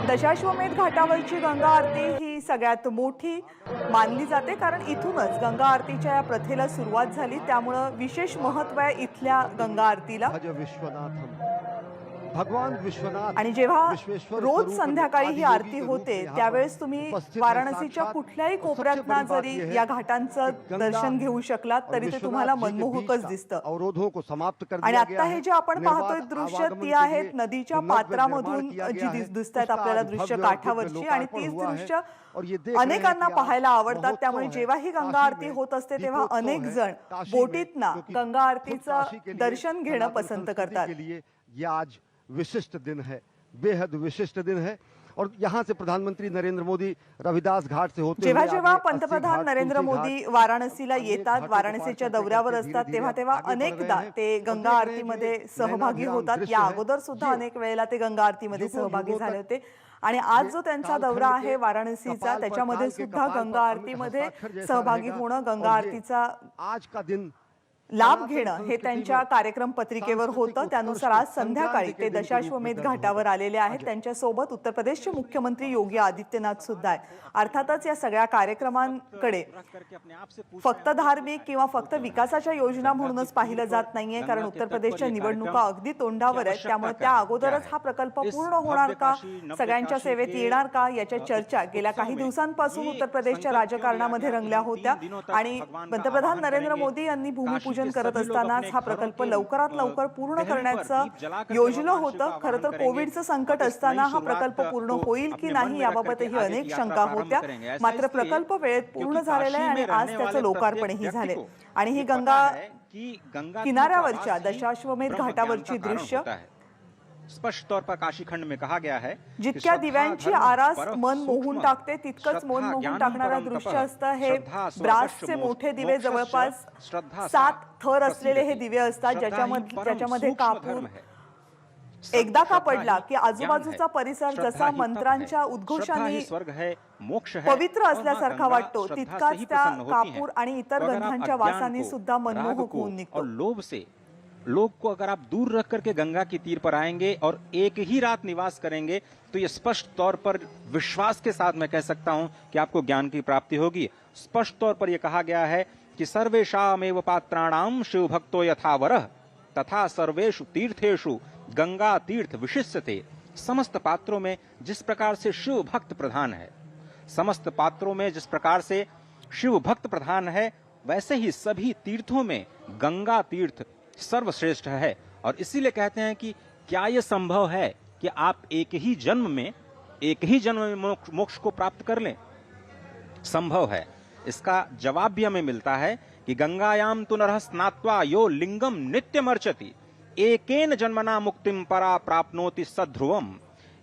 दशाश्वमेध घाटावरची गंगा आरती ही सगळ्यात मोठी मानली जाते, कारण इथूनच गंगा आरतीच्या या प्रथेला सुरुवात झाली। त्यामुळे विशेष महत्त्व आहे इथल्या गंगा आरतीला। भगवान विश्वनाथ आणि जेव्हा रोज संध्याकाळी ही आरती होते त्यावेळेस तुम्ही वाराणसीच्या कुठल्याही कोपऱ्यातनं जरी या घाटांचं दर्शन घेऊ शकलात तरी ते तुम्हाला मनमोहकच दिसतं। अवरोधों को समाप्त कर आणि दिया आता गया हे है। जे आपण पाहतोय दृश्य ती आहेत नदीच्या पात्रामधून जी दिसतात आपल्याला दृश्य काठावरची, आणि तीच दृश्य अनेकांना पाहायला आवडतात। त्यामुळे जेव्हा ही गंगा आरती होत असते तेव्हा अनेक जण बोटीतनं गंगा आरतीचं दर्शन घेणं पसंत करतात। ये आज विशिष्ट दिन है, बेहद विशिष्ट दिन है। और यहाँ से प्रधानमंत्री नरेंद्र मोदी रविदास घाट से होते जेव्हा जेव्हा पंतप्रधान नरेंद्र मोदी वाराणसीला येतात, वाराणसीच्या दौऱ्यावर असतात, तेव्हा तेव्हा अनेकदा ते गंगा आरतीमध्ये सहभागी होतात। या अगोदर सुद्धा अनेक वेळेला ते गंगा आरतीमध्ये सहभागी झाले होते। आणि आज जो त्यांचा दौरा आहे वाराणसीचा त्याच्यामध्ये सुद्धा गंगा आरतीमध्ये सहभागी होणं, गंगा आरतीचा आज का दिन लाभ घेणं हे त्यांच्या कार्यक्रम पत्रिकेवर होतं। त्यानुसार आज संध्याकाळी ते दशाश्वमेध घाटावर आलेले आहेत। त्यांच्या सोबत उत्तर प्रदेशचे मुख्यमंत्री योगी आदित्यनाथ सुद्धा आहेत। अर्थातच या सगळ्या कार्यक्रमांकडे फक्त धार्मिक किंवा फक्त विकासाच्या योजना म्हणूनच पाहिलं जात नाहीये, कारण उत्तर प्रदेशच्या निवडणुका अगदी तोंडावर आहेत। त्यामुळे त्या अगोदरच हा प्रकल्प पूर्ण होणार का, सगळ्यांच्या सेवेत येणार का, याच्या चर्चा गेल्या काही दिवसांपासून उत्तर प्रदेशच्या राजकारणामध्ये रंगल्या होत्या। आणि पंतप्रधान नरेंद्र मोदी यांनी भूमिपूजन करत असतानाच हा प्रकल्प लवकरात लवकर पूर्ण करण्याचं योजलं होतं। खरं तर कोविडचं संकट असताना हा प्रकल्प पूर्ण होईल की नाही याबाबतही अनेक शंका होत्या, मात्र प्रकल्प वेळेत पूर्ण झालेला आहे आणि आज त्याचं लोकार्पणही झाले। आणि ही गंगा किनाऱ्यावरच्या दशाश्वमेध घाटावरची दृश्य स्पष्ट तौर पर काशी खंड में कहा गया है, जितक्या दिव्यांची आरास मन मोहून टाकते तितकंच मन मोहून टाकणारं दृश्य असतं। हे ब्रासचे मोठे दिवे, जवळपास 7 थर असलेले हे दिवे असतात, ज्याच्यामध्ये कापूर एकदा का पडला की आजूबाजूचा परिसर जसा मंत्रांच्या उद्घोषाने पवित्र असल्यासारखा वाटतो, तितकाच त्या कापूर आणि इतर गंधांच्या वासाने सुद्धा मनमोहक होऊन निघतो। लोग को अगर आप दूर रख करके गंगा के तीर पर आएंगे और एक ही रात निवास करेंगे तो ये स्पष्ट तौर पर विश्वास के साथ मैं कह सकता हूं कि आपको ज्ञान की प्राप्ति होगी। स्पष्ट तौर पर यह कहा गया है कि सर्वेषामेव पात्राणाम शिव भक्तो यथावरः तथा सर्वेषु तीर्थेषु गंगा तीर्थ विशिष्यते। समस्त पात्रों में जिस प्रकार से शिव भक्त प्रधान है, समस्त पात्रों में जिस प्रकार से शिव भक्त प्रधान है, वैसे ही सभी तीर्थों में गंगा तीर्थ सर्वश्रेष्ठ है। और इसीलिए कहते हैं कि क्या यह संभव है कि आप एक ही जन्म में मोक्ष को प्राप्त कर लें? संभव है। इसका जवाब भी हमें मिलता है कि गंगायाम तु नरः स्नात्वा यो लिंगम नित्यमर्चति एकेन जन्मना मुक्तिम परा प्राप्नोति सध्रुवम।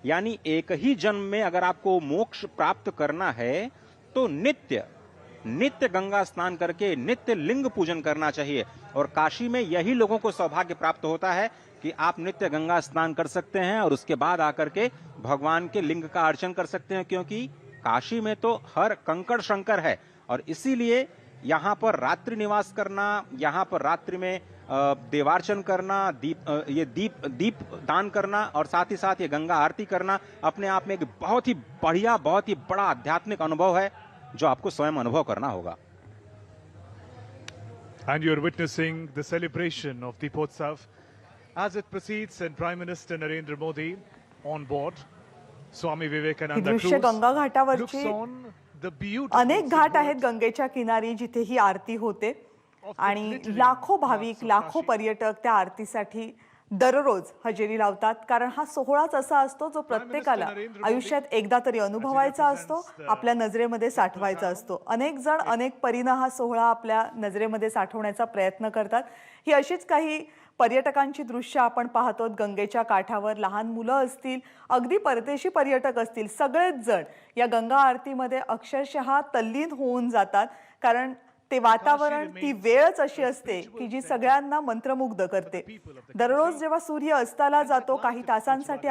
यानी एक ही जन्म में अगर आपको मोक्ष प्राप्त करना है तो नित्य गंगा स्नान करके नित्य लिंग पूजन करना चाहिए। और काशी में यही लोगों को सौभाग्य प्राप्त होता है कि आप नित्य गंगा स्नान कर सकते हैं और उसके बाद आकर के भगवान के लिंग का अर्चन कर सकते हैं, क्योंकि काशी में तो हर कंकड़ शंकर है। और इसीलिए यहाँ पर रात्रि निवास करना, यहाँ पर रात्रि में देवार्चन करना, दीप दान करना और साथ ही साथ ये गंगा आरती करना अपने आप में एक बहुत ही बढ़िया, बहुत ही बड़ा आध्यात्मिक अनुभव है जो आपको स्वयं अनुभव करना होगा। And you're witnessing the celebration of Deepotsav as it proceeds, and Prime Minister Narendra Modi on board Swami Vivekananda दृश्य cruise Ganga घाटावरची looks on the beautiful अनेक घाट आहेत गंगेच्या किनारी जिथे ही आरती होते, आणि लाखो भाविक, लाखो पर्यटक त्या आरतीसाठी दररोज हजेरी लावतात। कारण हा सोहळाच असा असतो जो प्रत्येकाला आयुष्यात एकदा तरी अनुभवायचा असतो, आपल्या नजरेमध्ये साठवायचा असतो। अनेक जण अनेक परीने हा सोहळा आपल्या नजरेमध्ये साठवण्याचा प्रयत्न करतात। ही अशीच काही पर्यटकांची दृश्य आपण पाहतो गंगेच्या काठावर। लहान मुलं असतील, अगदी परदेशी पर्यटक असतील, सगळेच जण या गंगा आरतीमध्ये अक्षरशः तल्लीन होऊन जातात, कारण ते वातावरण, ती वेळच अशी असते की जी सगळ्यांना मंत्रमुग्ध करते। दररोज जेव्हा सूर्य अस्ताला जातो काही तासांसाठी